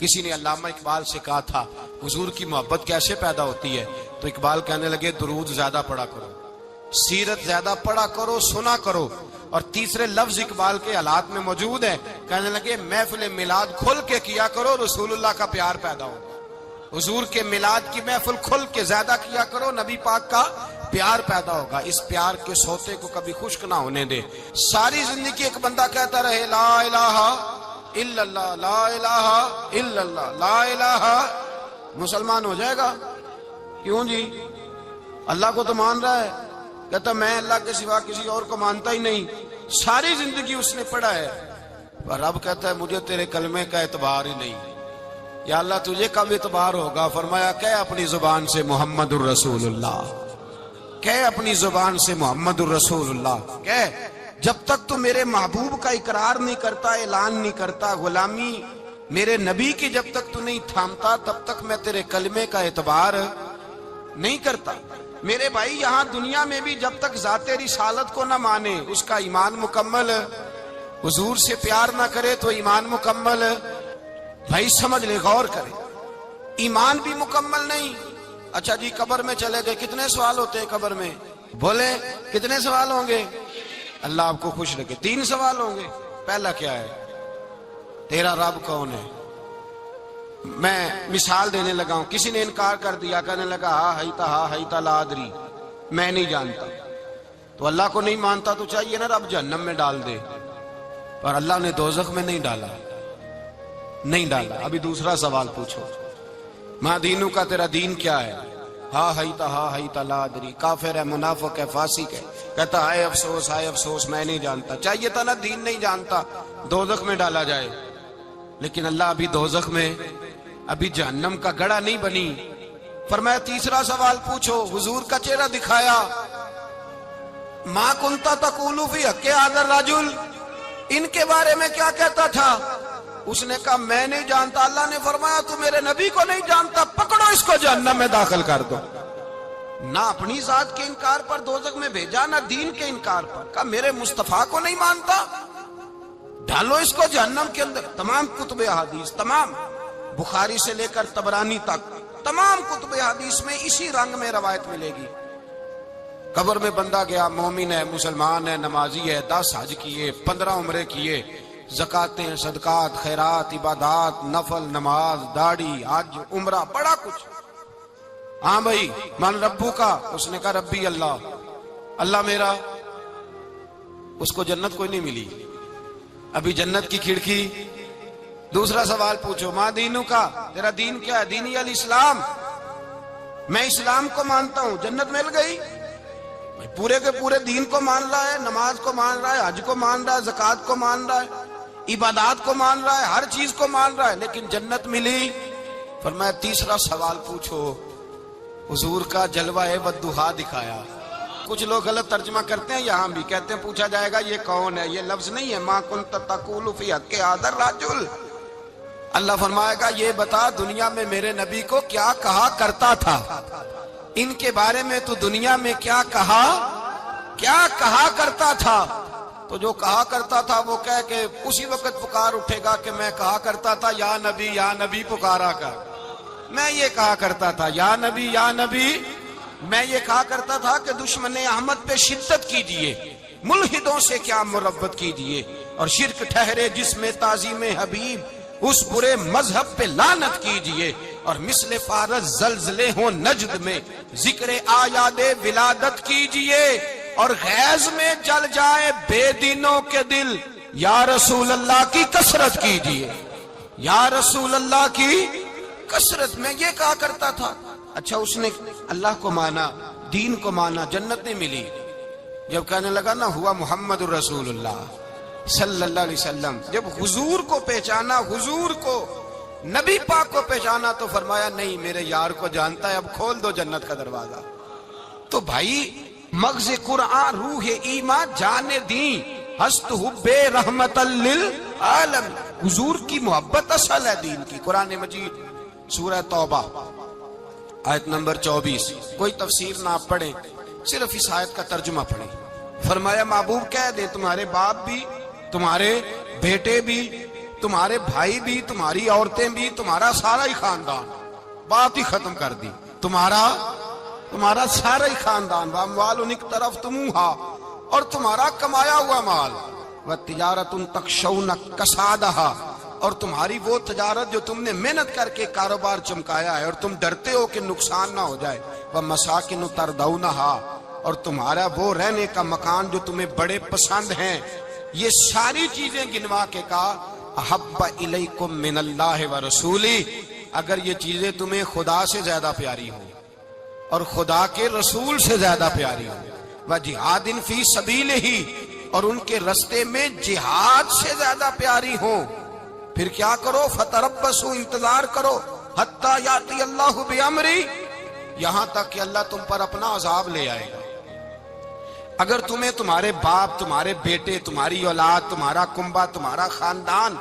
کسی نے علامہ اقبال سے کہا تھا حضور کی محبت کیسے پیدا ہوتی ہے، تو اقبال کہنے لگے درود زیادہ پڑھا کرو، سیرت زیادہ پڑھا کرو، سنا کرو۔ اور تیسرے لفظ اقبال کے حالات میں موجود ہے، کہنے لگے محفل میلاد کھل کے کیا کرو، رسول اللہ کا پیار پیدا ہوگا۔ حضور کے میلاد کی محفل کھل کے زیادہ کیا کرو، نبی پاک کا پیار پیدا ہوگا۔ اس پیار کے سوتے کو کبھی خشک نہ ہونے دے۔ ساری زندگی ایک بندہ کہتا رہے لا الہ الا اللہ، لا الہ الا اللہ، لا الہ، مسلمان ہو جائے گا؟ کیوں جی؟ اللہ کو تو مان رہا ہے، کہتا میں اللہ کے سوا کسی اور کو مانتا ہی نہیں، ساری زندگی اس نے پڑھا ہے، پر رب کہتا ہے مجھے تیرے کلمے کا اعتبار ہی نہیں۔ یا اللہ تجھے کب اعتبار ہوگا؟ فرمایا کہ اپنی زبان سے محمد الرسول اللہ، کہ اپنی زبان سے محمد الرسول اللہ، کہ جب تک تو میرے محبوب کا اقرار نہیں کرتا، اعلان نہیں کرتا، غلامی میرے نبی کی جب تک تو نہیں تھامتا، تب تک میں تیرے کلمے کا اعتبار نہیں کرتا۔ میرے بھائی یہاں دنیا میں بھی جب تک ذات رسالت کو نہ مانے، اس کا ایمان مکمل، حضور سے پیار نہ کرے تو ایمان مکمل، بھائی سمجھ لے، غور کرے، ایمان بھی مکمل نہیں۔ اچھا جی قبر میں چلے گئے، کتنے سوال ہوتے ہیں قبر میں؟ بولے کتنے سوال ہوں گے؟ اللہ آپ کو خوش رکھے، 3 سوال ہوں گے۔ پہلا کیا ہے؟ تیرا رب کون ہے؟ میں مثال دینے لگا ہوں، کسی نے انکار کر دیا، کہنے لگا ہا ہیتا لا ادری، میں نہیں جانتا، تو اللہ کو نہیں مانتا تو چاہیے نا رب جہنم میں ڈال دے، پر اللہ نے دوزخ میں نہیں ڈالا، نہیں ڈالا۔ ابھی دوسرا سوال پوچھو، ماں دینو کا تیرا دین کیا ہے؟ ہا ہیتا لا ادری، کافر ہے، منافق ہے، فاسق ہے، کہتا ہائے افسوس میں نہیں جانتا، چاہیے تھا نا دین نہیں جانتا دوزخ میں ڈالا جائے، لیکن اللہ ابھی دوزخ میں، ابھی جہنم کا گڑھا نہیں بنی۔ فرمایا تیسرا سوال پوچھو، حضور کا چہرہ دکھایا، ما کنتا تقول فی حق ھذا الرجل، ان کے بارے میں کیا کہتا تھا؟ اس نے کہا میں نہیں جانتا۔ اللہ نے فرمایا تو میرے نبی کو نہیں جانتا، پکڑو اس کو جہنم میں داخل کر دو۔ نہ اپنی ذات کے انکار پر دوزخ میں بھیجا، نہ دین کے انکار پر، کہا میرے مصطفیٰ کو نہیں مانتا، ڈالو اس کو جہنم کے اندر۔ تمام کتب احادیث، تمام بخاری سے لے کر طبرانی تک، تمام کتب احادیث میں اسی رنگ میں روایت ملے گی۔ قبر میں بندہ گیا، مومن ہے، مسلمان ہے، نمازی ہے، 10 حج کیے، 15 عمرے کیے، زکاتیں، صدقات، خیرات، عبادات، نفل، نماز، داڑھی، حج، عمرہ، بڑا کچھ۔ ہاں بھائی من ربو کا، اس نے کہا ربی اللہ، اللہ میرا۔ اس کو جنت کوئی نہیں ملی، ابھی جنت کی کھڑکی۔ دوسرا سوال پوچھو، ماں دینو کا تیرا دین کیا ہے؟ دینی الاسلام، میں اسلام کو مانتا ہوں، جنت مل گئی۔ پورے کے پورے دین کو مان رہا ہے، نماز کو مان رہا ہے، حج کو مان رہا ہے، زکات کو مان رہا ہے، عبادات کو مان رہا ہے، ہر چیز کو مان رہا ہے، لیکن جنت ملی۔ فرمایا تیسرا سوال پوچھو، حضور کا جلوہ والضحیٰ دکھایا۔ کچھ لوگ غلط ترجمہ کرتے ہیں، یہاں بھی کہتے ہیں پوچھا جائے گا یہ کون ہے، یہ لفظ نہیں ہے، ما کنت تقول فی حق ھذا الرجل۔ اللہ فرمائے گا یہ بتا دنیا میں میرے نبی کو کیا کہا کرتا تھا، ان کے بارے میں تو دنیا میں کیا کہا کرتا تھا؟ تو جو کہا کرتا تھا وہ کہہ کہ اسی وقت پکار اٹھے گا کہ میں کہا کرتا تھا یا نبی پکارا کر، میں یہ کہا کرتا تھا یا نبی، میں یہ کہا کرتا تھا کہ دشمن احمد پہ شدت کیجئے، ملحدوں سے کیا مربت کیجئے، اور شرک ٹھہرے جس میں تعظیم حبیب، اس برے مذہب پہ لعنت کیجئے، اور مثل فارس زلزلے ہوں نجد میں ذکر آیاد ولادت کیجئے، اور غیظ میں جل جائے بے دینوں کے دل، یا رسول اللہ کی کثرت کیجئے، یا رسول اللہ کی کثرت۔ میں یہ کہا کرتا تھا۔ اچھا اس نے اللہ کو مانا، دین کو مانا، جنت نہیں ملی۔ جب کہنے لگا نا ہوا محمد الرسول اللہ صلی اللہ علیہ وسلم، جب حضور کو پہچانا، حضور کو، نبی پاک کو پہچانا، تو فرمایا نہیں میرے یار کو جانتا ہے، اب کھول دو جنت کا دروازہ۔ تو بھائی مغز قرآن، روح ایمان، جان دین، ہست حب رحمت للعالم، حضور کی محبت اصل ہے دین کی۔ قرآن مجید سورہ توبہ آیت نمبر 24، کوئی تفسیر نہ آپ پڑھیں، صرف اس آیت کا ترجمہ پڑھیں۔ فرمایا محبوب کہہ دیں تمہارے باپ بھی، تمہارے بیٹے بھی، تمہارے بھائی بھی، تمہاری عورتیں بھی، تمہارا سارا ہی خاندان، بات ہی ختم کر دی، تمہارا سارا ہی خاندان، واموال اقترفتموها، اور تمہارا کمایا ہوا مال، وتجارت تخشون کسادها، اور تمہاری وہ تجارت جو تم نے محنت کر کے کاروبار چمکایا ہے اور تم ڈرتے ہو کہ نقصان نہ ہو جائے، ومساکن ترضونها، اور تمہارا وہ رہنے کا مکان جو تمہیں بڑے پسند ہیں، یہ ساری چیزیں گنوا کے کہا احب الیکم من اللہ ورسولہ، اگر یہ چیزیں تمہیں خدا سے زیادہ پیاری ہوں اور خدا کے رسول سے زیادہ پیاری ہوں، وجہاد فی سبیلہ، اور ان کے رستے میں جہاد سے زیادہ پیاری ہوں، پھر کیا کرو، فتربصوا، انتظار کرو، حتی یاتی اللہ بامری، یہاں تک کہ اللہ تم پر اپنا عذاب لے آئے گا۔ اگر تمہیں تمہارے باپ، تمہارے بیٹے، تمہاری اولاد، تمہارا کنبہ، تمہارا خاندان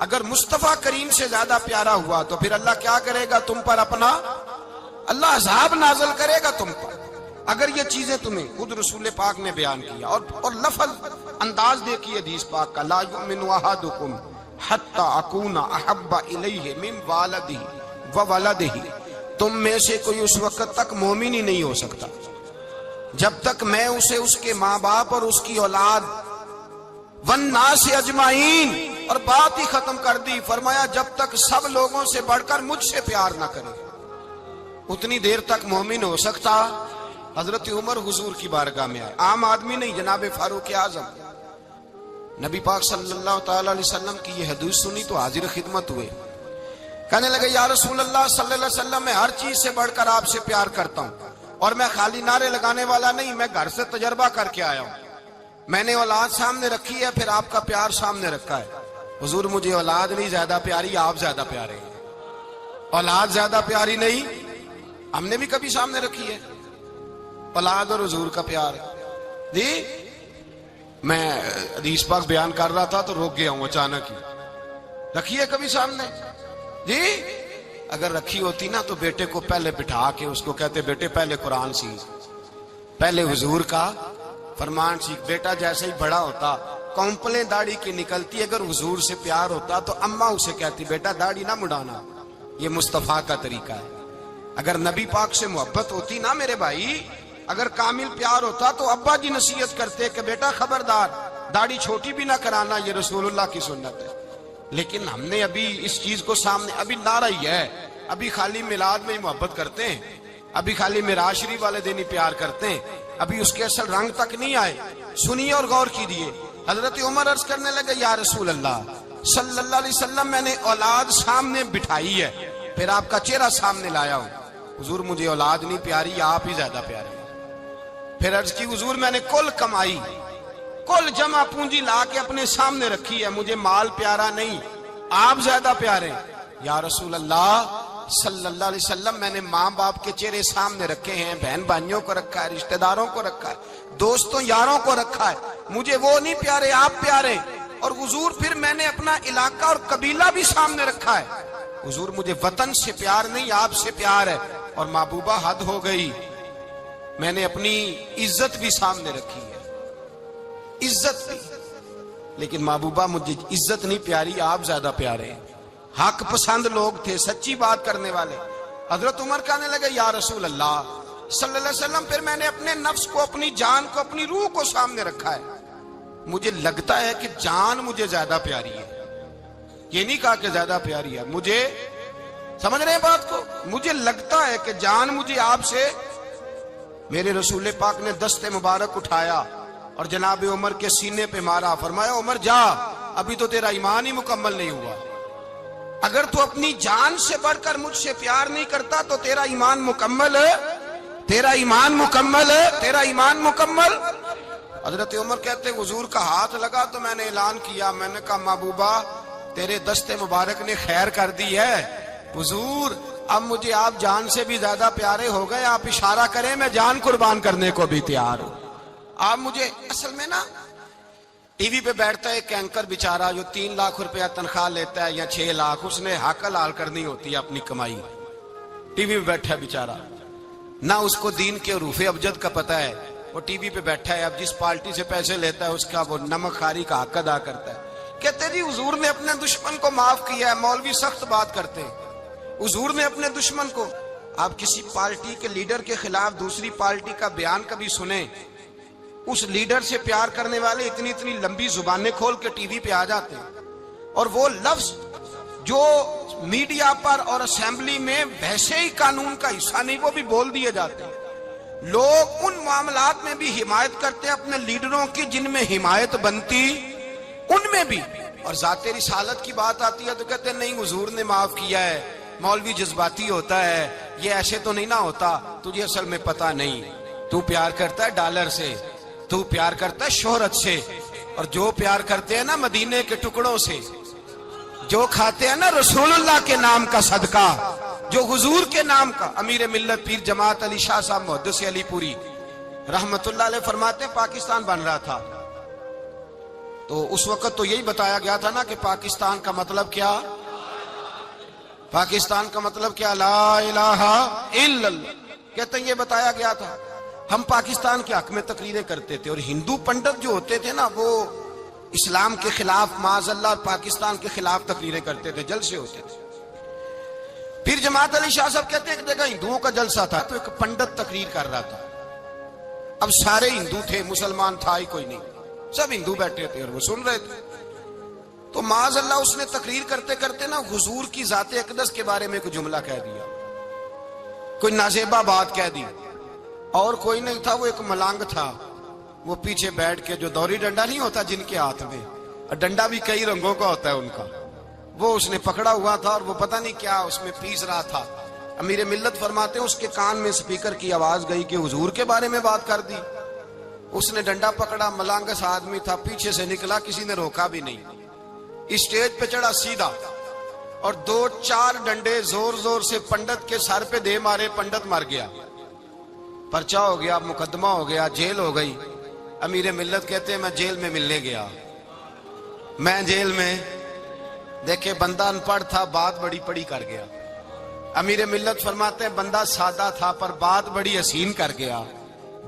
اگر مصطفیٰ کریم سے زیادہ پیارا ہوا تو پھر اللہ کیا کرے گا تم پر اپنا، اللہ عذاب نازل کرے گا تم پر۔ اگر یہ چیزیں تمہیں، خود رسول پاک نے بیان کیا، اور لفظ انداز دیکھیے حدیث پاک کا، لا یؤمن احدکم حتی اکون احب الیہ من والدہ وولدہ، تم میں سے کوئی اس وقت تک مومن ہی نہیں ہو سکتا جب تک میں اسے اس کے ماں باپ اور اس کی اولاد والناس اجمعین، اور بات ہی ختم کر دی، فرمایا جب تک سب لوگوں سے بڑھ کر مجھ سے پیار نہ کرے اتنی دیر تک مومن ہو سکتا۔ حضرت عمر حضور کی بارگاہ میں آئے، عام آدمی نہیں، جناب فاروق اعظم، نبی پاک صلی اللہ تعالی علیہ وسلم کی یہ حدیث سنی تو حاضر خدمت ہوئے، کہنے لگے یا رسول اللہ صلی اللہ علیہ وسلم، میں ہر چیز سے بڑھ کر آپ سے پیار کرتا ہوں، اور میں خالی نعرے لگانے والا نہیں، میں گھر سے تجربہ کر کے آیا ہوں، میں نے اولاد سامنے رکھی ہے، پھر آپ کا پیار سامنے رکھا ہے، حضور مجھے اولاد نہیں زیادہ پیاری، آپ زیادہ پیارے ہیں، اولاد زیادہ پیاری نہیں، ہم نے بھی کبھی سامنے رکھی ہے اولاد اور حضور کا پیار جی۔ میں حدیث پاک بیان کر رہا تھا تو روک گیا ہوں اچانک ہی، رکھی ہے کبھی سامنے جی؟ اگر رکھی ہوتی نا تو بیٹے کو پہلے بٹھا کے اس کو کہتے بیٹے پہلے قرآن سیکھ، پہلے حضور کا فرمان سیکھ۔ بیٹا جیسے ہی بڑا ہوتا، کونپلیں داڑھی کی نکلتی، اگر حضور سے پیار ہوتا تو اماں اسے کہتی بیٹا داڑھی نہ مڈانا، یہ مصطفیٰ کا طریقہ ہے۔ اگر نبی پاک سے محبت ہوتی نا میرے بھائی، اگر کامل پیار ہوتا تو ابا جی نصیحت کرتے کہ بیٹا خبردار داڑھی چھوٹی بھی نہ کرانا، یہ رسول اللہ کی سنت ہے۔ لیکن ہم نے ابھی اس چیز کو سامنے، ابھی نعرہ ہی ہے، ابھی خالی میلاد میں ہی محبت کرتے ہیں، ابھی خالی معراج شریف والے دن ہی پیار کرتے ہیں، ابھی اس کے اصل رنگ تک نہیں آئے۔ سنیے اور غور کیجیے، حضرت عمر عرض کرنے لگے یا رسول اللہ صلی اللہ علیہ وسلم، میں نے اولاد سامنے بٹھائی ہے، پھر آپ کا چہرہ سامنے لایا ہوں، حضور مجھے اولاد نہیں پیاری، آپ ہی زیادہ پیارے۔ پھر عرض کی حضور میں نے کل کمائی، کل جمع پونجی لا کے اپنے سامنے رکھی ہے، مجھے مال پیارا نہیں، آپ زیادہ پیارے۔ یا رسول اللہ صلی اللہ علیہ وسلم، میں نے ماں باپ کے چہرے سامنے رکھے ہیں، بہن بھائیوں کو رکھا ہے، رشتہ داروں کو رکھا ہے، دوستوں یاروں کو رکھا ہے، مجھے وہ نہیں پیارے، آپ پیارے۔ اور حضور پھر میں نے اپنا علاقہ اور قبیلہ بھی سامنے رکھا ہے، حضور مجھے وطن سے پیار نہیں، آپ سے پیار ہے۔ اور محبوبہ حد ہو گئی، میں نے اپنی عزت بھی سامنے رکھی ہے، عزت بھی، لیکن محبوبہ مجھے عزت نہیں پیاری، آپ زیادہ پیارے ہیں۔ حق پسند لوگ تھے، سچی بات کرنے والے۔ حضرت عمر کہنے لگے یا رسول اللہ صلی اللہ علیہ وسلم، پھر میں نے اپنے نفس کو، اپنی جان کو، اپنی روح کو سامنے رکھا ہے، مجھے لگتا ہے کہ جان مجھے زیادہ پیاری ہے، یہ نہیں کہا کہ زیادہ پیاری ہے، مجھے، سمجھ رہے ہیں بات کو، مجھے لگتا ہے کہ جان مجھے آپ سے۔ میرے رسول پاک نے دست مبارک اٹھایا اور جناب عمر کے سینے پہ مارا، فرمایا عمر جا، ابھی تو تیرا ایمان ہی مکمل نہیں ہوا، اگر تو اپنی جان سے بڑھ کر مجھ سے پیار نہیں کرتا تو تیرا ایمان مکمل ہے، تیرا ایمان مکمل ہے، تیرا ایمان مکمل۔ حضرت عمر کہتے حضور کا ہاتھ لگا تو میں نے اعلان کیا، میں نے کہا محبوبہ تیرے دست مبارک نے خیر کر دی ہے، حضور اب مجھے آپ جان سے بھی زیادہ پیارے ہو گئے، آپ اشارہ کریں میں جان قربان کرنے کو بھی تیار ہوں۔ آپ مجھے، اصل میں نا ٹی وی پہ بیٹھتا ہے ایک اینکر بیچارہ جو 3 لاکھ روپیہ تنخواہ لیتا ہے یا 6 لاکھ، اس نے حق حلال کرنی ہوتی ہے اپنی کمائی، ٹی وی پہ بیٹھا ہے بیچارہ، نہ اس کو دین کے حروف ابجد کا پتہ ہے، وہ ٹی وی پہ بیٹھا ہے، اب جس پارٹی سے پیسے لیتا ہے اس کا وہ نمک خاری کا حق ادا کرتا ہے، کہتے جی حضور نے اپنے دشمن کو معاف کیا ہے. مولوی سخت بات کرتے ہیں. حضور نے اپنے دشمن کو. آپ کسی پارٹی کے لیڈر کے خلاف دوسری پارٹی کا بیان کبھی سنیں, اس لیڈر سے پیار کرنے والے اتنی اتنی لمبی زبانیں کھول کے ٹی وی پہ آ جاتے ہیں, اور وہ لفظ جو میڈیا پر اور اسمبلی میں ویسے ہی قانون کا حصہ نہیں وہ بھی بول دیے جاتے ہیں. لوگ ان معاملات میں بھی حمایت کرتے ہیں اپنے لیڈروں کی جن میں حمایت بنتی ان میں بھی, اور ذات رسالت کی بات آتی ہے تو کہتے ہیں نہیں حضور نے معاف کیا ہے, مولوی جذباتی ہوتا ہے, یہ ایسے تو نہیں نہ ہوتا, تجھے اصل میں پتا نہیں, تو پیار کرتا ہے ڈالر سے, تو پیار کرتا ہے شہرت سے, اور جو پیار کرتے ہیں نا مدینے کے ٹکڑوں سے, جو کھاتے ہیں نا رسول اللہ کے نام کا صدقہ, جو حضور کے نام کا. امیر ملت پیر جماعت علی شاہ صاحب محدث علی پوری رحمت اللہ علیہ فرماتے ہیں پاکستان بن رہا تھا تو اس وقت تو یہی بتایا گیا تھا نا کہ پاکستان کا مطلب کیا, پاکستان کا مطلب کیا, لا الہ الا اللہ. کہتے ہیں یہ بتایا گیا تھا. ہم پاکستان کے حق میں تقریریں کرتے تھے, اور ہندو پنڈت جو ہوتے تھے نا وہ اسلام کے خلاف معاذ اللہ اور پاکستان کے خلاف تقریریں کرتے تھے, جلسے ہوتے تھے. پھر جماعت علی شاہ صاحب کہتے ہیں ایک جگہ ہندوؤں کا جلسہ تھا تو ایک پنڈت تقریر کر رہا تھا. اب سارے ہندو تھے, مسلمان تھا ہی کوئی نہیں, سب ہندو بیٹھے تھے اور وہ سن رہے تھے. تو معاذ اللہ اس نے تقریر کرتے کرتے نا حضور کی ذات اقدس کے بارے میں کوئی جملہ کہہ دیا, کوئی نازیبہ بات کہہ دی, اور کوئی نہیں تھا, وہ ایک ملانگ تھا, وہ پیچھے بیٹھ کے, جو دوری ڈنڈا نہیں ہوتا جن کے ہاتھ میں, اور ڈنڈا بھی کئی رنگوں کا ہوتا ہے ان کا, وہ اس نے پکڑا ہوا تھا اور وہ پتہ نہیں کیا اس میں پیس رہا تھا. امیر ملت فرماتے ہیں اس کے کان میں سپیکر کی آواز گئی کہ حضور کے بارے میں بات کر دی. اس نے ڈنڈا پکڑا, ملانگس آدمی تھا, پیچھے سے نکلا, کسی نے روکا بھی نہیں, اسٹیج پہ چڑھا سیدھا, اور 2-4 ڈنڈے زور زور سے پنڈت کے سر پہ دے مارے, پنڈت مر گیا, پرچہ ہو گیا, مقدمہ ہو گیا, جیل ہو گئی. امیر ملت کہتے ہیں میں جیل میں ملنے گیا, میں جیل میں دیکھے بندہ ان پڑھ تھا, بات بڑی پڑی کر گیا. امیر ملت فرماتے ہیں بندہ سادہ تھا پر بات بڑی حسین کر گیا,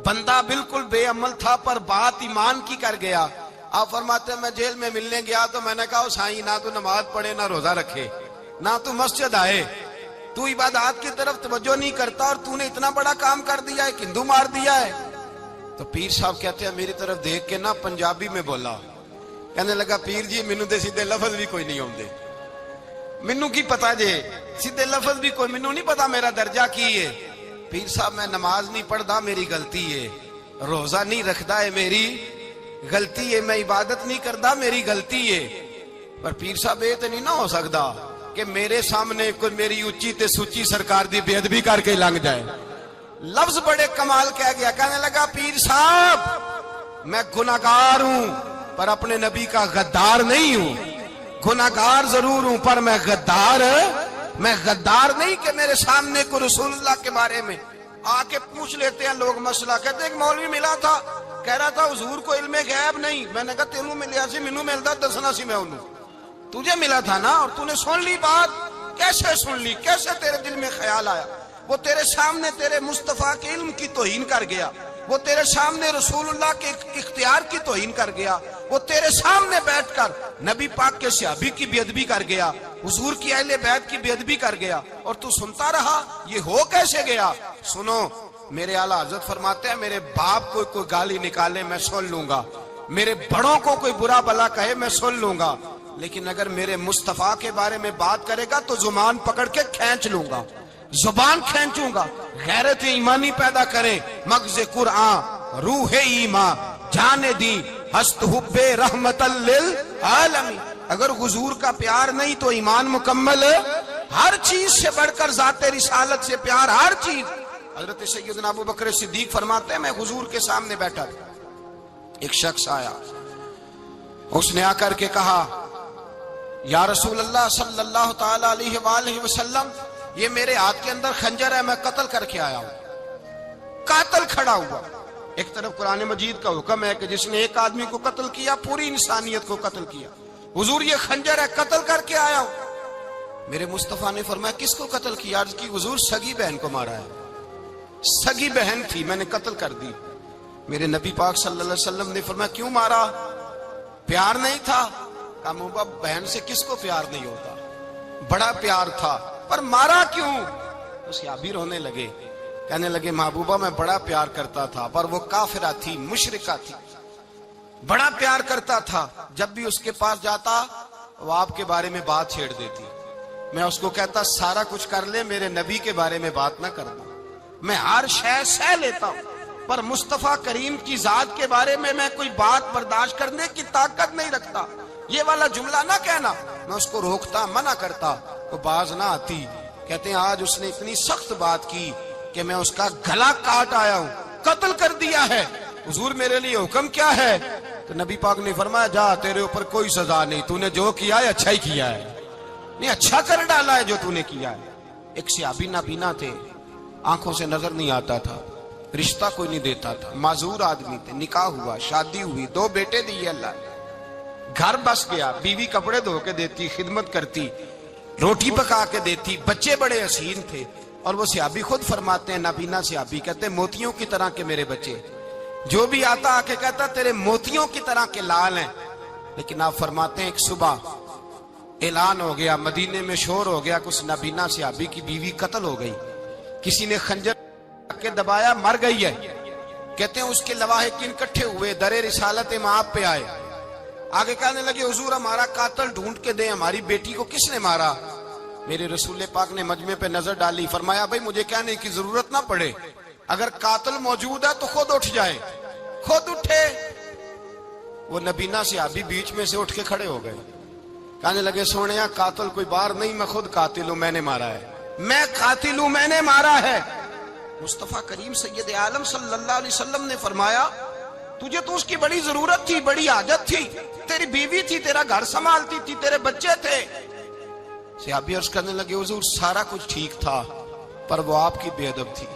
بندہ بالکل بے عمل تھا پر بات ایمان کی کر گیا. آپ فرماتے ہیں میں جیل میں ملنے گیا تو میں نے کہا سائیں نہ تو نماز پڑھے, نہ روزہ رکھے, نہ تو مسجد آئے, تو عبادات کی طرف توجہ نہیں کرتا, اور تو نے اتنا بڑا کام کر دیا ہے, ہندو مار دیا ہے. تو پیر صاحب کہتے ہیں میری طرف دیکھ کے نا پنجابی میں بولا, کہنے لگا پیر جی مینوں دے سیدھے لفظ بھی کوئی نہیں آتے, مینوں کی پتا جے سیدھے لفظ بھی کوئی, مینوں نہیں پتا میرا درجہ کی ہے. پیر صاحب میں نماز نہیں پڑھدا میری غلطی ہے, روزہ نہیں رکھدا ہے میری غلطی ہے, میں عبادت نہیں کردا میری غلطی ہے. پر پیر صاحب یہ تو نہیں نہ ہو سکتا کہ میرے سامنے کوئی میری اچھی تے سچی سرکار دی بے ادبی کر کے لنگ جائے. لفظ بڑے کمال کہہ گیا, کہنے لگا پیر صاحب میں گناہگار ہوں پر اپنے نبی کا غدار نہیں ہوں, گناہگار ضرور ہوں پر میں غدار نہیں کہ میرے سامنے کو رسول اللہ کے بارے میں آ کے پوچھ لیتے ہیں لوگ مسئلہ. کہتے ہیں ایک مولوی ملا تھا, کہہ رہا تھا حضور کو علم غیب نہیں. میں نے کہا تینوں ملیا سی, مینوں ملدا دسنا سی, میں انہوں تجھے ملا تھا نا, اور تو نے سن لی بات, کیسے سن لی, کیسے تیرے دل میں خیال آیا. وہ تیرے سامنے تیرے مصطفیٰ کے علم کی توہین کر گیا, وہ تیرے سامنے رسول اللہ کے اختیار کی توہین کر گیا, وہ تیرے سامنے بیٹھ کر نبی پاک کے صحابی کی بے ادبی کر گیا, حضور کی اہل بیت کی بے ادبی کر گیا, اور تو سنتا رہا. یہ ہو کیسے گیا؟ سنو, میرے اعلیٰ حضرت فرماتے ہیں میرے باپ کو کوئی گالی نکالے میں سن لوں گا, میرے بڑوں کو کوئی برا بلا کہے میں سن لوں گا, لیکن اگر میرے مصطفیٰ کے بارے میں بات کرے گا تو زبان پکڑ کے کھینچ لوں گا, زبان کھینچوں گا. غیرت ایمانی پیدا کرے مغز قرآن روح ایمان جانے دی ہست حب رحمت للعالمین. اگر حضور کا پیار نہیں تو ایمان مکمل, ہر چیز سے بڑھ کر ذات رسالت سے پیار, ہر چیز. حضرت سیدنا ابو بکر صدیق فرماتے ہیں میں حضور کے سامنے بیٹھا تھا, ایک شخص آیا, اس نے آ کر کے کہا یا رسول اللہ صلی اللہ تعالی علیہ وآلہ وسلم, یہ میرے ہاتھ کے اندر خنجر ہے, میں قتل کر کے آیا ہوں. قاتل کھڑا ہوا. ایک طرف قرآن مجید کا حکم ہے کہ جس نے ایک آدمی کو قتل کیا پوری انسانیت کو قتل کیا. حضور یہ خنجر ہے, قتل کر کے آیا ہوں. میرے مصطفیٰ نے فرمایا کس کو قتل کیا؟ عرض کی حضور سگی بہن کو مارا ہے, سگی بہن تھی میں نے قتل کر دی. میرے نبی پاک صلی اللہ علیہ وسلم نے فرمایا کیوں مارا؟ پیار نہیں تھا؟ کہا محبوبہ بہن سے کس کو پیار نہیں ہوتا، بڑا پیار تھا، پر مارا کیوں؟ تو صحابی رونے لگے، کہنے لگے محبوبہ میں بڑا پیار کرتا تھا، پر وہ کافرہ تھی، مشرکہ تھی، بڑا پیار کرتا تھا، جب بھی اس کے پاس جاتا وہ آپ کے بارے میں بات چھیڑ دیتی، میں اس کو کہتا سارا کچھ کر لے میرے نبی کے بارے میں بات نہ کرنا، میں ہر شے سہ لیتا ہوں، پر مصطفیٰ کریم کی ذات کے بارے میں کوئی بات برداشت کرنے کی طاقت نہیں رکھتا، یہ والا جملہ نہ کہنا۔ میں اس کو روکتا، منع کرتا، وہ باز نہ آتی۔ کہتے ہیں آج اس نے اتنی سخت بات کی کہ میں اس کا گلا کاٹ آیا ہوں، قتل کر دیا ہے، حضور میرے لیے حکم کیا ہے؟ تو نبی پاک نے فرمایا جا، تیرے اوپر کوئی سزا نہیں، تو نے جو کیا ہے اچھا ہی کیا ہے، نہیں اچھا کر ڈالا ہے جو تو نے کیا ہے۔ ایک صحابی نابینا تھے، آنکھوں سے نظر نہیں آتا تھا، رشتہ کوئی نہیں دیتا تھا، معذور آدمی تھے، نکاح ہوا، شادی ہوئی، 2 بیٹے دیے اللہ نے، گھر بس گیا، بیوی کپڑے دھو کے دیتی، خدمت کرتی، روٹی پکا کے دیتی، بچے بڑے حسین تھے، اور وہ صحابی خود فرماتے ہیں، نابینا صحابی کہتے ہیں موتیوں کی طرح کے میرے بچے، جو بھی آتا آ کے کہتا تیرے موتیوں کی طرح کے لال ہیں۔ لیکن آپ فرماتے ہیں ایک صبح اعلان ہو گیا، مدینے میں شور ہو گیا، کچھ نابینا صحابی کی بیوی قتل ہو گئی، کسی نے خنجر کے دبایا، مر گئی ہے۔ کہتے ہیں اس کے لواحقین اکٹھے ہوئے، در رسالت مآب پہ آئے، آگے کہنے لگے حضور ہمارا قاتل ڈھونڈ کے دیں، ہماری بیٹی کو کس نے مارا؟ میرے رسول پاک نے مجمع پہ نظر ڈالی، فرمایا بھائی مجھے کہنے کی ضرورت نہ پڑے، اگر قاتل موجود ہے تو خود اٹھ جائے۔ خود اٹھے، وہ نبینا صحابی بیچ میں سے اٹھ کے کھڑے ہو گئے، کہنے لگے سونیا قاتل کوئی باہر نہیں، میں خود قاتل ہوں، میں نے مارا ہے، میں قاتل ہوں، میں نے مارا ہے۔ مصطفیٰ کریم سید عالم صلی اللہ علیہ وسلم نے فرمایا تجھے تو اس کی بڑی ضرورت تھی، بڑی حاجت تھی، تیری بیوی تھی، تیرا گھر سنبھالتی تھی، تیرے بچے تھے۔ صحابی عرض کرنے لگے حضور سارا کچھ ٹھیک تھا، پر وہ آپ کی بے ادب تھی،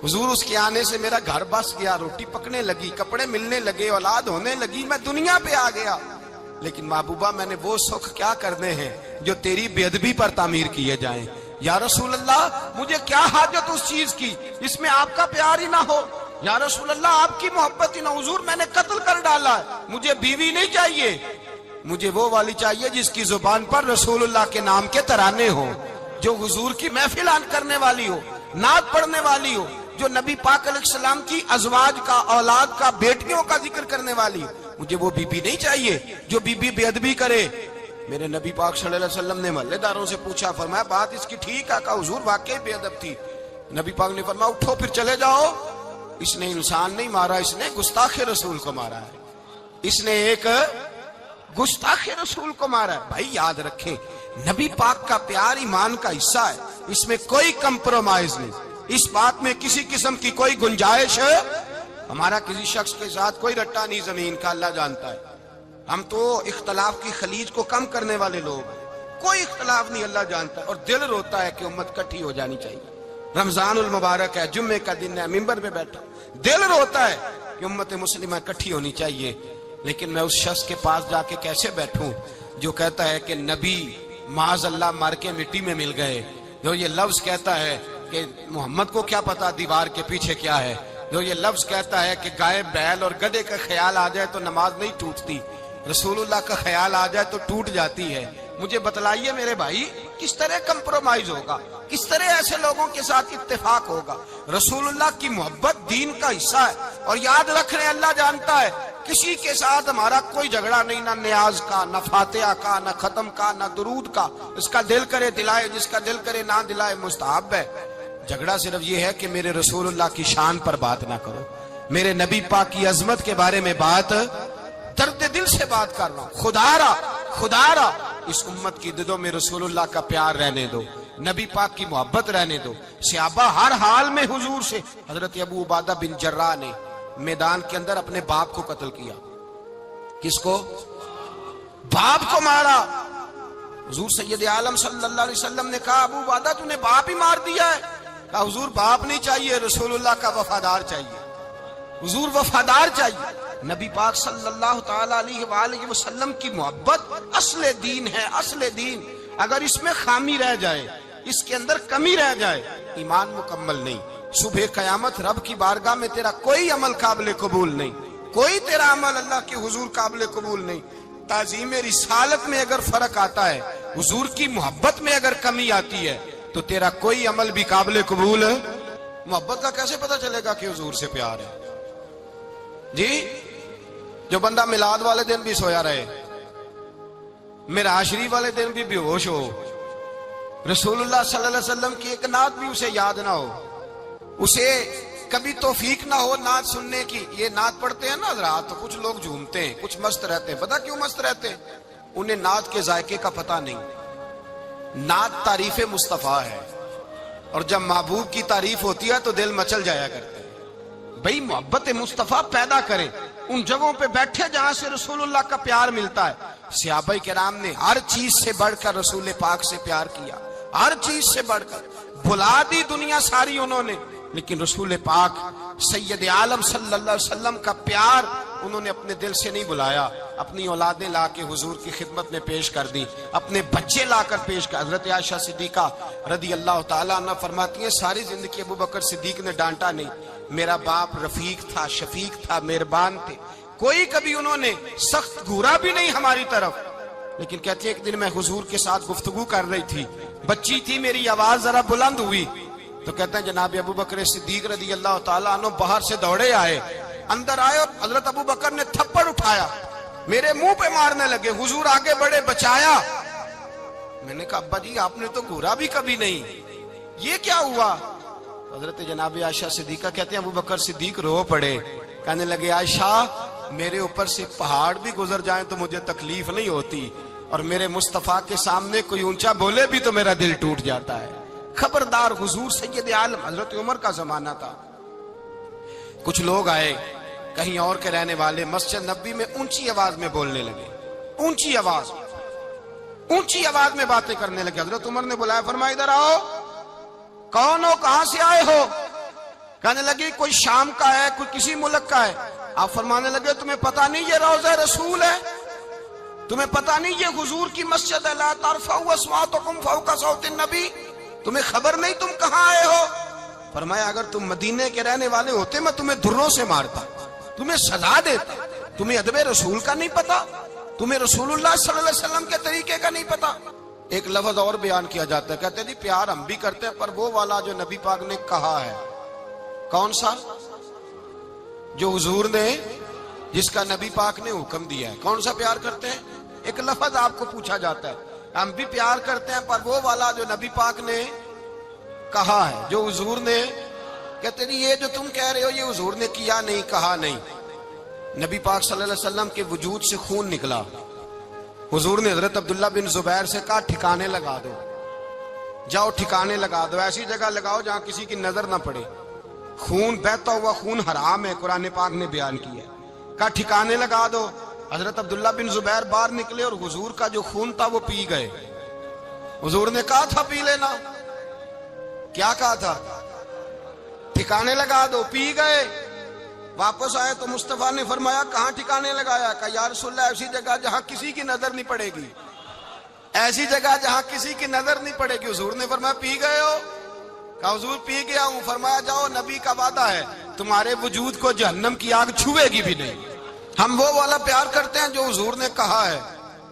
حضور اس کے آنے سے میرا گھر بس گیا، روٹی پکنے لگی، کپڑے ملنے لگے، اولاد ہونے لگی، میں دنیا پہ آ گیا، لیکن محبوبہ میں نے وہ سکھ کیا کرنے ہیں جو تیری بے ادبی پر تعمیر کیے جائیں۔ یا رسول اللہ مجھے کیا حاجت اس چیز کی جس میں آپ کا پیار ہی نہ ہو، یا رسول اللہ آپ کی محبت ہی نہ، حضور میں نے قتل کر ڈالا ہے، مجھے بیوی نہیں چاہیے، مجھے وہ والی چاہیے جس کی زبان پر رسول اللہ کے نام کے ترانے ہو، جو حضور کی محفل کرنے والی ہو، نعت پڑھنے والی ہو، جو نبی پاک علیہ السلام کی ازواج کا، اولاد کا، بیٹیوں کا ذکر کرنے والی ہو، مجھے وہ بی بی نہیں چاہیے جو بی بی بے ادبی کرے۔ میرے نبی پاک صلی اللہ علیہ وسلم نے محلے داروں سے پوچھا، فرمایا بات اس کی ٹھیک ہے؟ کہا حضور واقعی بے ادب تھی۔ نبی پاک نے فرمایا اٹھو پھر چلے جاؤ، اس نے انسان نہیں مارا، اس نے گستاخ رسول کو مارا ہے، اس نے ایک گستاخ رسول کو مارا ہے۔ بھائی یاد رکھیں نبی پاک کا پیار ایمان کا حصہ ہے، اس میں کوئی کمپرومائز نہیں، اس بات میں کسی قسم کی کوئی گنجائش ہے، ہمارا کسی شخص کے ساتھ کوئی رٹا نہیں زمین کا، اللہ جانتا ہے، ہم تو اختلاف کی خلیج کو کم کرنے والے لوگ ہیں، کوئی اختلاف نہیں، اللہ جانتا ہے، اور دل روتا ہے کہ امت کٹھی ہو جانی چاہیے۔ رمضان المبارک ہے، جمعے کا دن ہے، منبر پہ بیٹھا، دل روتا ہے کہ امت مسلمہ کٹھی ہونی چاہیے، لیکن میں اس شخص کے پاس جا کے کیسے بیٹھوں جو کہتا ہے کہ نبی معاذ اللہ مر کے مٹی میں مل گئے، جو یہ لفظ کہتا ہے کہ محمد کو کیا پتا دیوار کے پیچھے کیا ہے، جو یہ لفظ کہتا ہے کہ گائے بیل اور گدھے کا خیال آ جائے تو نماز نہیں ٹوٹتی، رسول اللہ کا خیال آ جائے تو ٹوٹ جاتی ہے۔ مجھے بتلائیے میرے بھائی کس طرح کمپرومائز ہوگا، کس طرح ایسے لوگوں کے ساتھ اتفاق ہوگا؟ رسول اللہ کی محبت دین کا حصہ ہے، اور یاد رکھ رہے اللہ جانتا ہے کسی کے ساتھ ہمارا کوئی جھگڑا نہیں، نہ نیاز کا، نہ فاتحہ کا، نہ ختم کا، نہ درود کا، اس کا دل کرے دلائے، جس کا دل کرے نہ دلائے، مستحب ہے۔ جھگڑا صرف یہ ہے کہ میرے رسول اللہ کی شان پر بات نہ کرو، میرے نبی پاک کی عظمت کے بارے میں بات، درد دل سے بات کر رہا ہوں، خدا را اس امت کی دلوں میں رسول اللہ کا پیار رہنے دو، نبی پاک کی محبت رہنے دو۔ صحابہ ہر حال میں حضور سے، حضرت ابو عبادہ بن جراح نے میدان کے اندر اپنے باپ کو قتل کیا، کس کو؟ باپ کو مارا۔ حضور سید عالم صلی اللہ علیہ وسلم نے کہا ابو عبادہ تو نے باپ ہی مار دیا ہے؟ کہا حضور باپ نہیں چاہیے، رسول اللہ کا وفادار چاہیے، حضور وفادار چاہیے۔ نبی پاک صلی اللہ تعالی علیہ وآلہ وسلم کی محبت اصل دین ہے، اصل دین۔ اگر اس میں خامی رہ جائے، اس کے اندر کمی رہ جائے، ایمان مکمل نہیں۔ صبح قیامت رب کی بارگاہ میں تیرا کوئی عمل قابل قبول نہیں، کوئی تیرا عمل اللہ کے حضور قابل قبول نہیں۔ تعظیم رسالت میں اگر فرق آتا ہے، حضور کی محبت میں اگر کمی آتی ہے، تو تیرا کوئی عمل بھی قابل قبول ہے۔ محبت کا کیسے پتہ چلے گا کہ حضور سے پیار ہے؟ جی، جو بندہ میلاد والے دن بھی سویا رہے، معراج شریف والے دن بھی بے ہوش ہو، رسول اللہ صلی اللہ علیہ وسلم کی ایک نعت بھی اسے یاد نہ ہو، اسے کبھی توفیق نہ ہو نعت سننے کی۔ یہ نعت پڑھتے ہیں نا حضرات، تو کچھ لوگ جھومتے ہیں، کچھ مست رہتے ہیں۔ پتہ کیوں مست رہتے ہیں؟ انہیں نعت کے ذائقے کا پتہ نہیں۔ نعت تعریف مصطفیٰ ہے، اور جب محبوب کی تعریف ہوتی ہے تو دل مچل جایا کرتے ہیں۔ بھئی محبت مصطفیٰ پیدا کریں ان جگہوں پہ بیٹھے جہاں سے رسول اللہ کا پیار ملتا ہے۔ صحابہ کرام نے ہر چیز سے بڑھ کر رسول پاک سے پیار کیا، ہر چیز سے بڑھ کر۔ بھلا دی دنیا ساری انہوں نے، لیکن رسول پاک سید عالم صلی اللہ علیہ وسلم کا پیار انہوں نے اپنے دل سے نہیں بلایا۔ اپنی اولادیں لا کے حضور کی خدمت میں پیش کر دی، اپنے بچے لا کر پیش کر۔ حضرت عائشہ صدیقہ رضی اللہ تعالیٰ عنہ فرماتی ہیں ساری زندگی ابو بکر صدیق نے ڈانٹا نہیں، میرا باپ رفیق تھا، شفیق تھا، مہربان تھے، کوئی کبھی انہوں نے سخت گھورا بھی نہیں ہماری طرف۔ لیکن کہتے ہیں ایک دن میں حضور کے ساتھ گفتگو کر رہی تھی، بچی تھی، میری آواز ذرا بلند ہوئی، تو کہتے ہیں جناب ابو بکر صدیق رضی اللہ تعالیٰ عنہ باہر سے دوڑے آئے، اندر آئے اور حضرت ابو بکر نے تھپڑ اٹھایا، میرے منہ پہ مارنے لگے۔ حضور آگے بڑھے، بچایا۔ میں نے کہا ابا جی آپ نے تو گھورا بھی کبھی نہیں، یہ کیا ہوا؟ حضرت جناب عائشہ صدیقہ کہتے ہیں ابو بکر صدیق رو پڑے، کہنے لگے عائشہ میرے اوپر سے پہاڑ بھی گزر جائیں تو مجھے تکلیف نہیں ہوتی، اور میرے مصطفیٰ کے سامنے کوئی اونچا بولے بھی تو میرا دل ٹوٹ جاتا ہے۔ خبردار، حضور سید عالم، حضرت عمر کا زمانہ تھا، کچھ لوگ آئے کہیں اور کے رہنے والے، مسجد نبوی میں اونچی آواز میں بولنے لگے، اونچی آواز میں باتیں کرنے لگے۔ حضرت عمر نے بلایا، فرمایا ادھر آؤ، کون ہو، کہاں سے آئے ہو؟ کہنے لگے کوئی شام کا ہے، کوئی کسی ملک کا ہے۔ آپ فرمانے لگے تمہیں پتہ نہیں یہ روضہ رسول ہے؟ تمہیں پتہ نہیں یہ حضور کی مسجد ہے؟ لا ترفعوا اصواتکم فوق صوت النبی، تمہیں خبر نہیں تم کہاں آئے ہو؟ فرمایا اگر تم مدینے کے رہنے والے ہوتے میں تمہیں دھروں سے مارتا، تمہیں سزا دیتا۔ تمہیں ادب رسول کا نہیں پتا، تمہیں رسول اللہ صلی اللہ علیہ وسلم کے طریقے کا نہیں پتا۔ ایک لفظ اور بیان کیا جاتا ہے، کہتے ہیں جی پیار ہم بھی کرتے ہیں پر وہ والا جو نبی پاک نے کہا ہے۔ کون سا؟ جو حضور نے، جس کا نبی پاک نے حکم دیا ہے۔ کون سا پیار کرتے ہیں؟ ایک لفظ آپ کو پوچھا جاتا ہے، ہم بھی پیار کرتے ہیں پر وہ والا جو نبی پاک نے کہا ہے، جو حضور نے۔ کہتے ہیں یہ جو تم کہہ رہے ہو یہ حضور نے کیا نہیں، کہا نہیں۔ نبی پاک صلی اللہ علیہ وسلم کے وجود سے خون نکلا، حضور نے حضرت عبداللہ بن زبیر سے کہا ٹھکانے لگا دو، جاؤ ٹھکانے لگا دو، ایسی جگہ لگاؤ جہاں کسی کی نظر نہ پڑے۔ خون بہتا ہوا خون حرام ہے، قرآن پاک نے بیان کیا ہے، کہا ٹھکانے لگا دو۔ حضرت عبداللہ بن زبیر باہر نکلے اور حضور کا جو خون تھا وہ پی گئے۔ حضور نے کہا تھا پی لینا، کیا کہا تھا؟ ٹھکانے لگا دو، پی گئے۔ واپس آئے تو مصطفیٰ نے فرمایا کہاں ٹھکانے لگایا؟ کہا یا رسول اللہ ایسی جگہ جہاں کسی کی نظر نہیں پڑے گی، ایسی جگہ جہاں کسی کی نظر نہیں پڑے گی۔ حضور نے فرمایا پی گئے ہو؟ کہا حضور پی گیا ہوں۔ فرمایا جاؤ نبی کا وعدہ ہے تمہارے وجود کو جہنم کی آگ چھوئے گی بھی نہیں۔ ہم وہ والا پیار کرتے ہیں جو حضور نے کہا ہے۔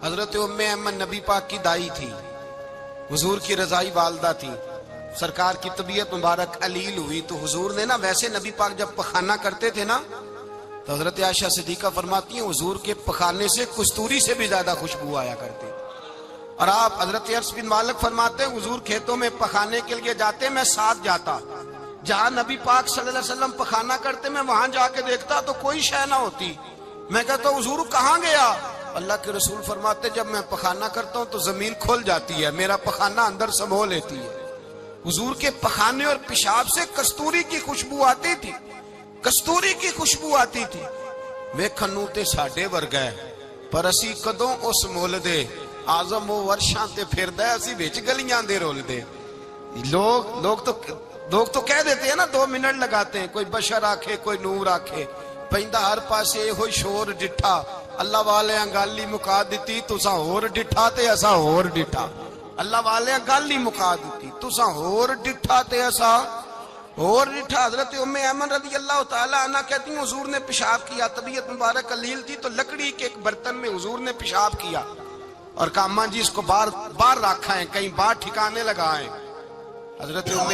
حضرت ام ایمن نبی پاک کی دائی تھی، حضور کی رضائی والدہ تھی، سرکار کی طبیعت مبارک علیل ہوئی تو حضور نے نا، ویسے نبی پاک جب پخانہ کرتے تھے نا تو حضرت عائشہ صدیقہ فرماتی ہیں حضور کے پخانے سے کستوری سے بھی زیادہ خوشبو آیا کرتی۔ اور آپ حضرت انس بن مالک فرماتے ہیں حضور کھیتوں میں پخانے کے لیے جاتے، میں ساتھ جاتا، جہاں نبی پاک صلی اللہ علیہ وسلم پخانہ کرتے میں وہاں جا کے دیکھتا تو کوئی شے نہ ہوتی۔ میں کہتا ہوں حضور کہاں گیا؟ اللہ کے رسول فرماتے جب میں پخانہ کرتا ہوں تو زمین کھل جاتی ہے، میرا پخانہ اندر سمو لیتی ہے۔ حضور کے پخانے اور پیشاب سے کستوری کی خوشبو آتی تھی، کستوری کی خوشبو آتی تھی۔ ویکھنوں تے ساڈے ورگا ہے پر اسی کدوں اس مول دے، آزم و ورشاں تے پھردا ہے اسی وچ گلیاں دے رول دے۔ لوگ تو کہہ دیتے ہیں نا 2 منٹ لگاتے ہیں، کوئی بشر آکھے کوئی نور آکھے، پیندا ہر پاسے ہوئی شور ڈٹھا، اللہ والے گالی مکا دیتی تساں ہور ڈٹھا تے اساں ہور ڈٹھا۔ اللہ والے گل ہی مکا دیتی، تساں ہور ڈٹھا تے اساں۔ اور ریٹھا حضرت ام ایمن رضی اللہ تعالیٰ عنہ کہتی ہیں حضور نے پیشاب کیا، طبیعت مبارک قلیل تھی تو لکڑی کے ایک برتن میں حضور نے پیشاب کیا اور کہا اماں جی اس کو باہر رکھا ہے، کہیں باہر ٹھکانے لگائیں۔ حضرت ام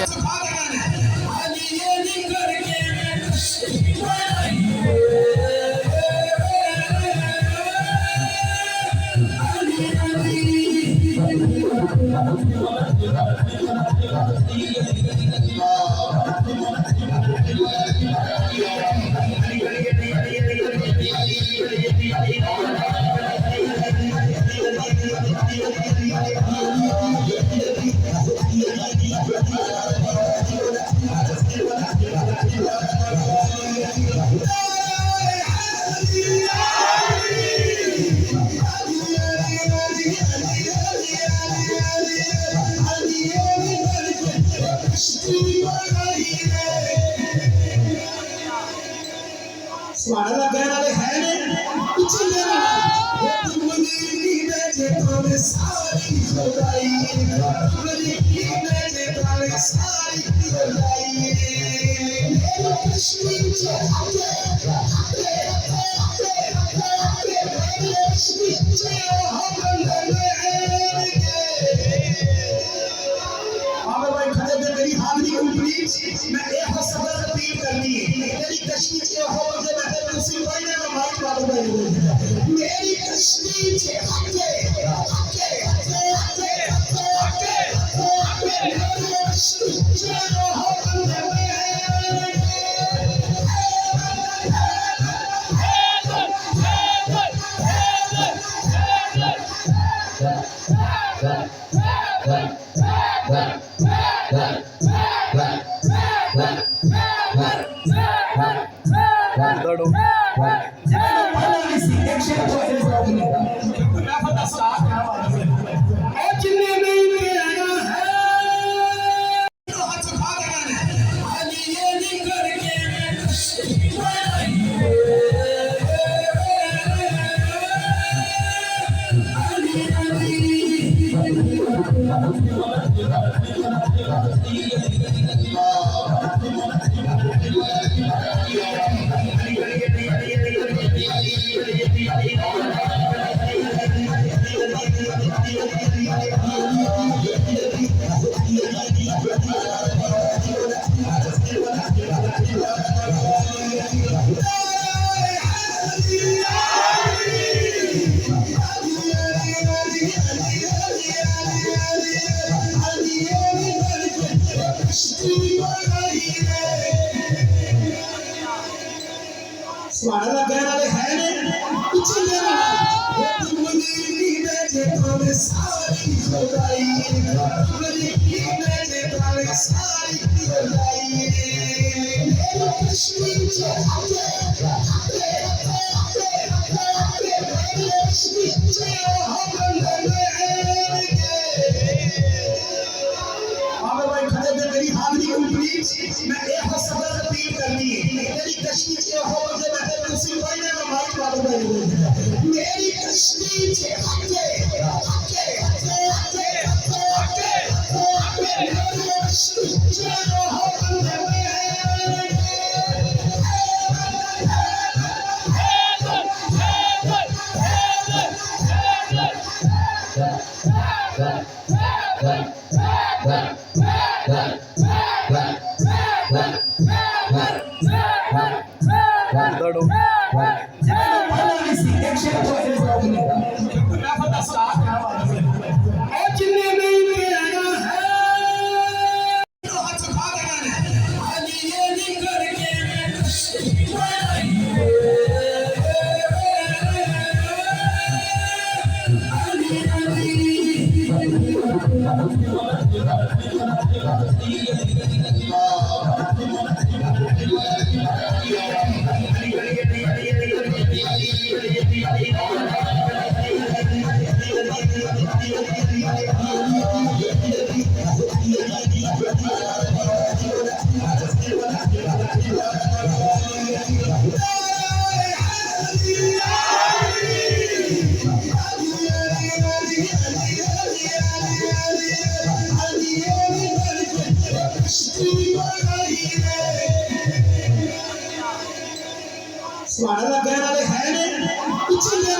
سبحان اللہ کہنے والے ہیں نے پچھلے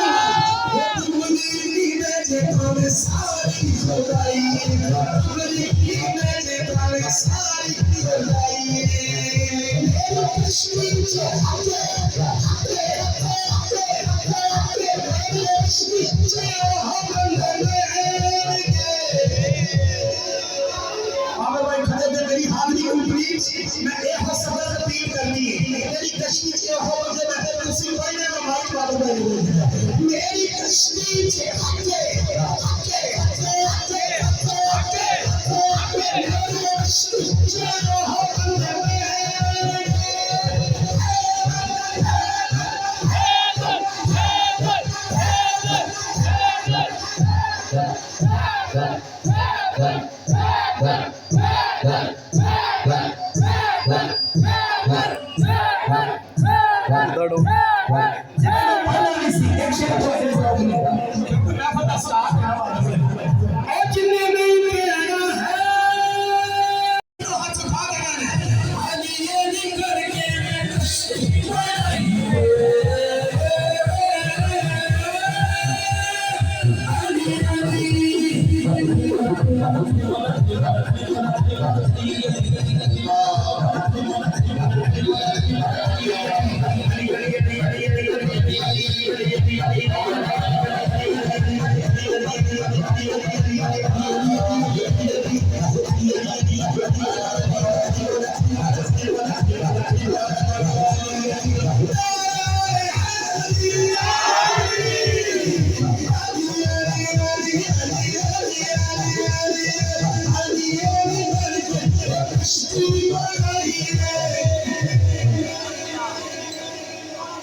ساری خدائی ساری خدائی کشمیر بھائی کھڑے تھے میری حاضری کمپلیٹ میں ایک سبق تقریر کرنی ہے میری کشمیر کے ہو مجھے میں اسی پڑھنے میں مائک بات کریں میری کشمیر کے حقے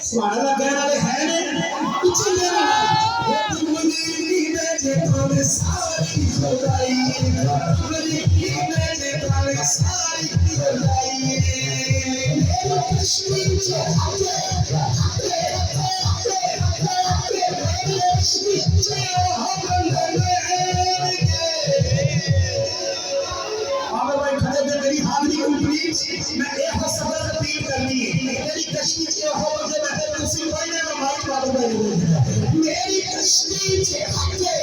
سبحان اللہ کہنے والے ہیں نے پچھلے ساری خدائی ساری خدائی کشمیر بھائی کھڑے تھے میری حاضری کمپلیٹ میں ایک سبق تقریر کرنی ہے میری کشمیر کے ہو مجھے میں اسی پڑھنے میں مائک بات کریں میری کشمیر کے حقے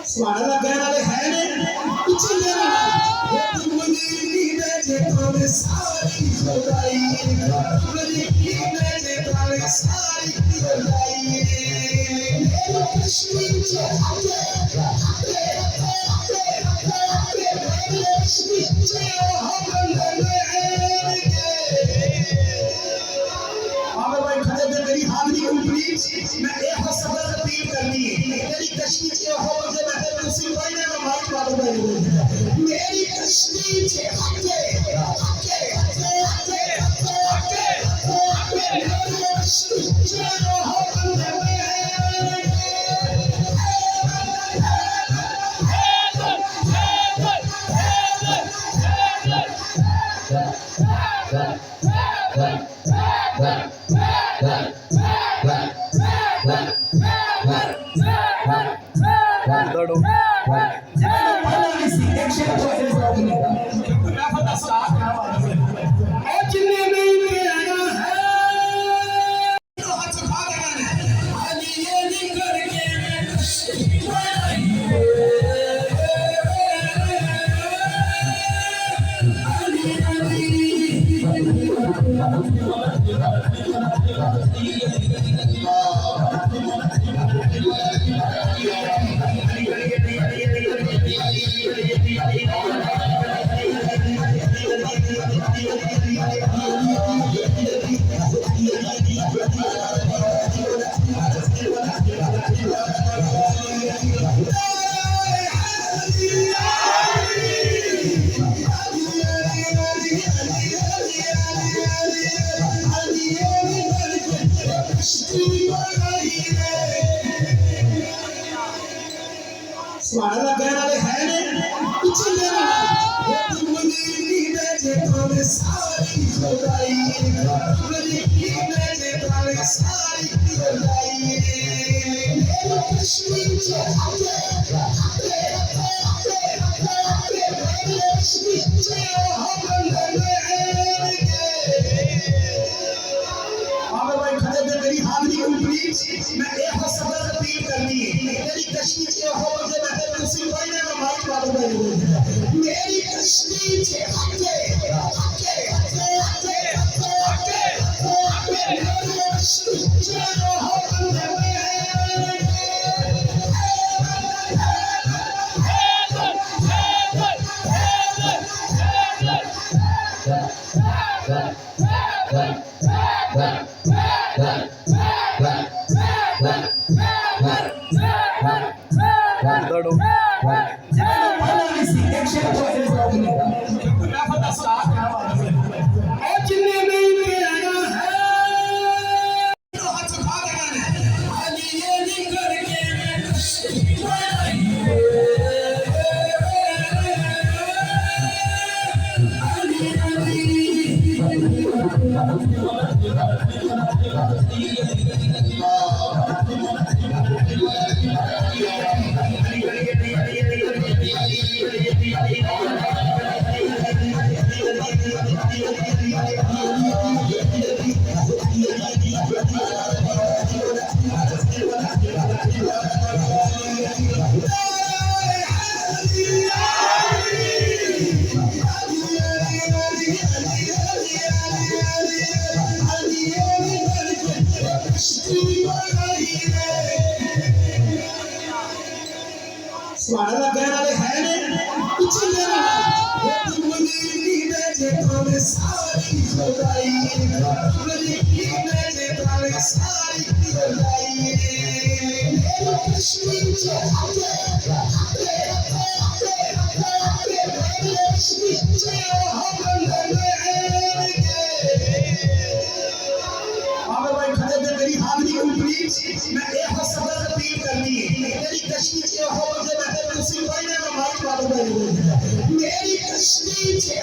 سبحان اللہ کہنے والے ہیں نے پچھلے ساری خدائی ساری خدائی کشمیر بھائی کھڑے تھے میری حاضری کمپلیٹ میں ایک سبق تقریر کرنی ہے میری کشمیر کے ہو مجھے میں اسی پڑھنے میں مائک بات کریں میری کشمیر کے حقے Dado. سوال لگنے والے ہے نے پیچھے لینا مجھے میں تمہیں ساری خدائی میں تمہیں ساری خدائی میرے کشمیر سے میری حاضری کمپلیٹ میں ایک سبق تقریر کرنی ہے میری کشمیر سے ہو مجھے میں کسی پڑھنے میں مائک بات میری کشمیر سے سوال لگنے والے ہے نے پیچھے لینا میں تمہیں ساری خدائی میں تمہیں ساری خدائی میرے کشمیر سے میری حاضری کمپلیٹ میں ایک سبق تقریر کرنی ہے میری کشمیر سے ہو مجھے میں کسی پڑھنے میں مائک بات میری کشمیر سے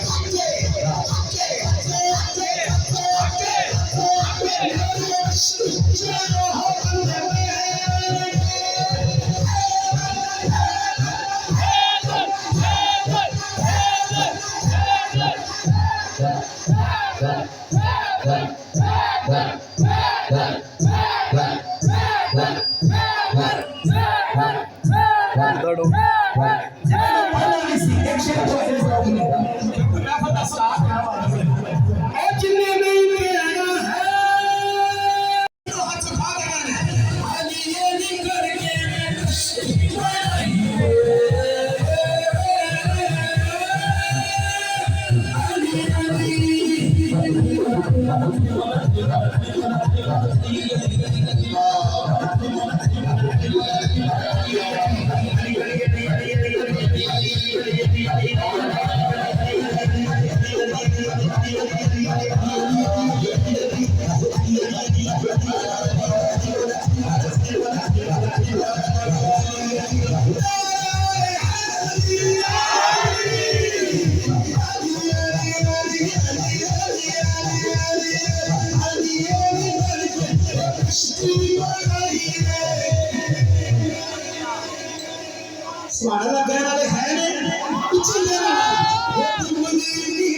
سوال لگنے والے ہے نے پیچھے لینا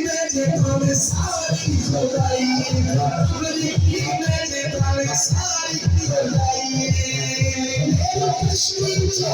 میں تمہیں ساری خدائی میں تمہیں ساری خدائی میرے کشمیر سے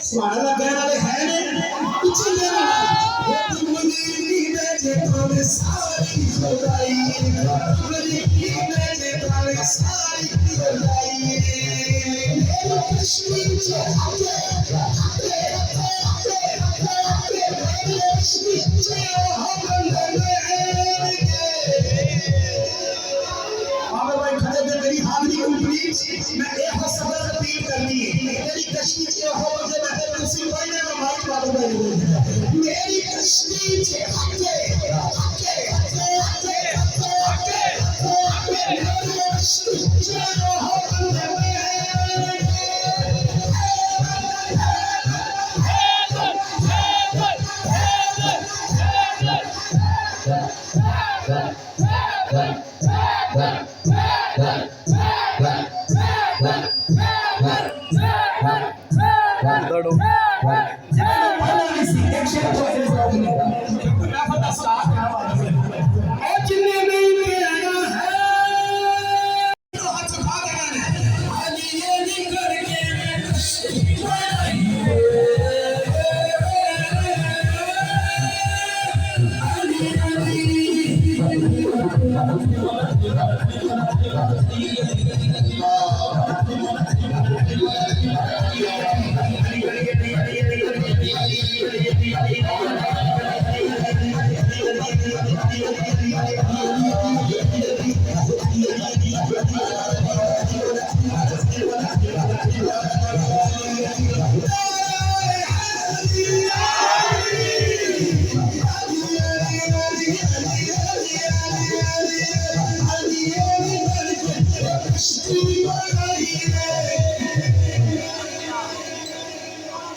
سبحان اللہ کہنے والے ہیں نے پیچھے لینا مجھے میں جتنے ساری خدائی مجھے میں جتنے ساری خدائی میری کشتی سے ہٹے ہٹے ہٹے ہٹے میری کشتی سے ہم لگے آگے بھائی کھڑے تھے میری حاضری کمپلیٹ میں ایک سبق اپیل کرنی ہے میری کشتی سے ہو بندے بیٹھے تسی پڑھنے میں مائک بات کر میری کشتی سے ہٹے ہٹے ہٹے ہٹے ہٹے میری کشتی سے ہو بندے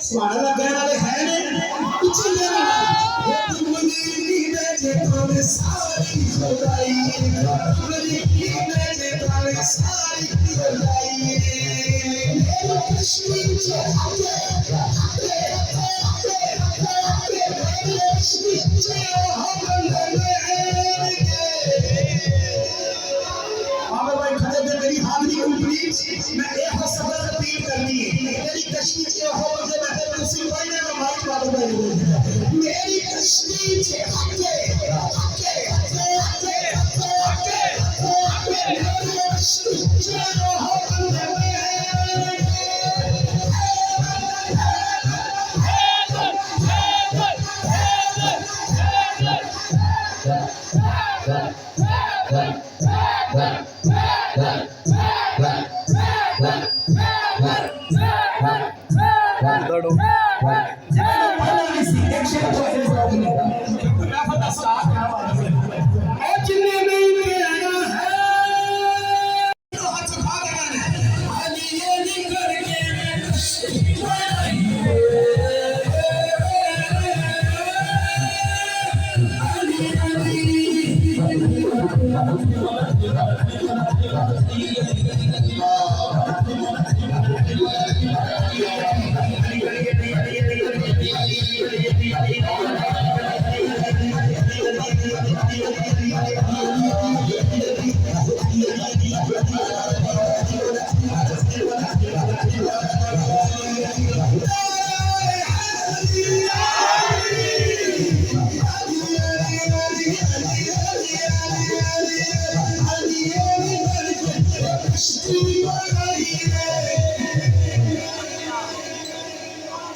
سبحان اللہ کہنے والے ہیں نے پیچھے لینا مجھے میں جتنے ساری خدائی مجھے میں جتنے ساری خدائی میری کشتی سے ہٹے ہٹے ہٹے ہٹے میری کشتی سے ہم لگے آگے بھائی کھڑے تھے میری حاضری کمپلیٹ میں ایک سبق اپیل کرنی ہے میری کشتی سے ہو بندے بیٹھے تسی پڑھنے میں مائک بات کر میری کشتی سے ہٹے ہٹے ہٹے ہٹے ہٹے میری کشتی سے ہو بندے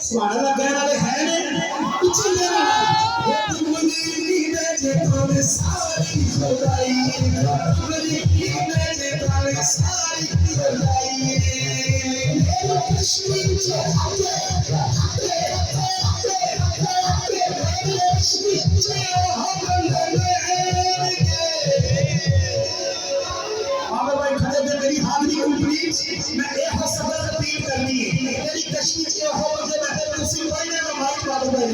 سبحان اللہ کہنے والے ہیں نے پیچھے لینا ولی میں جے تانے ساری خدائی ولی میں جے تانے ساری خدائی میرے کشمیر سے ہٹے میرے کشمیر سے ہم لگے آگے بھائی کھڑے تھے میری حاضری کمپلیٹ میں ایک سبق تقریر کرنی ہے میری کشمیر سے ہو مجھے میں تسی پڑھنے میں مائک بات بھائی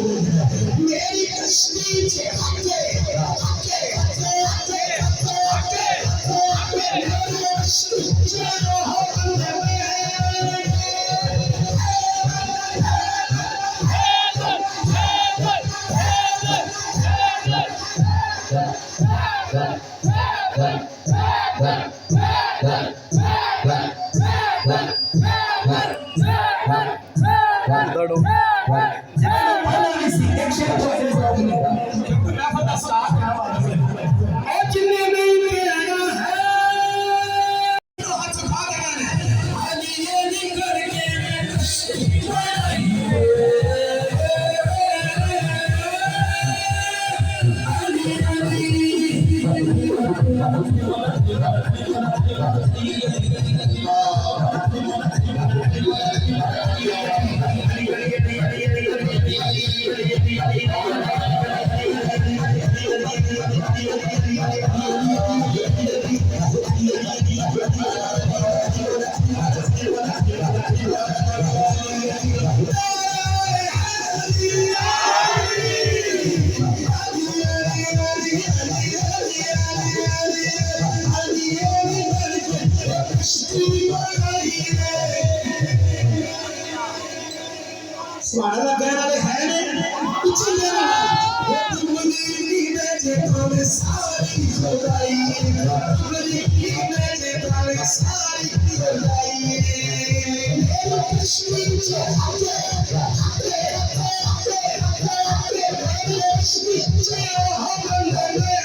میری کشمیر سے ہٹے میرے کشمیر سے ہم لگے سبحان اللہ کہنے والے ہیں نے پیچھے لینا ولی میں جے تانے ساری خدائی ولی میں جے تانے ساری خدائی میرے کشمیر سے ہٹے میرے کشمیر سے ہم لگے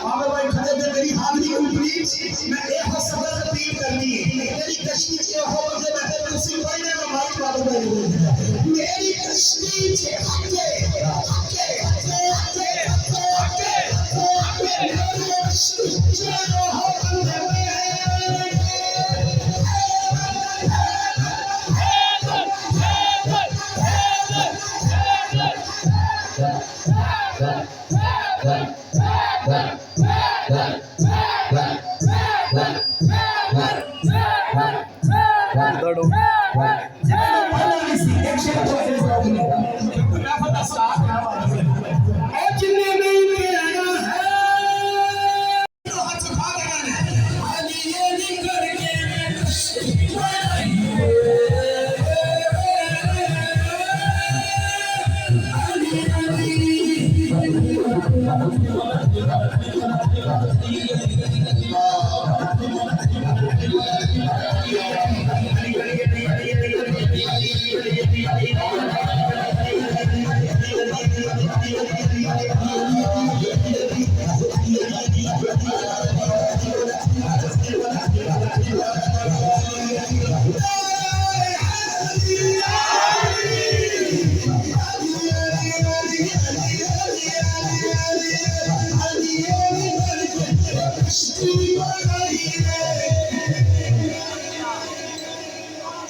آگے بھائی کھڑے تھے میری حاضری کمپلیٹ میں ایک سبق تقریر کرنی ہے میری کشمیر سے ہو مجھے میں تسی پڑھنے میں مائک بات بھائی میری کشمیر سے ہٹے میرے کشمیر سے ہم لگے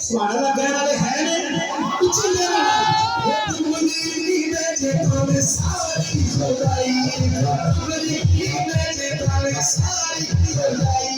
سبحان اللہ کہنے والے ہیں نے پیچھے لینا ولی میں جے تانے ساری خدائی ولی میں جے تانے ساری خدائی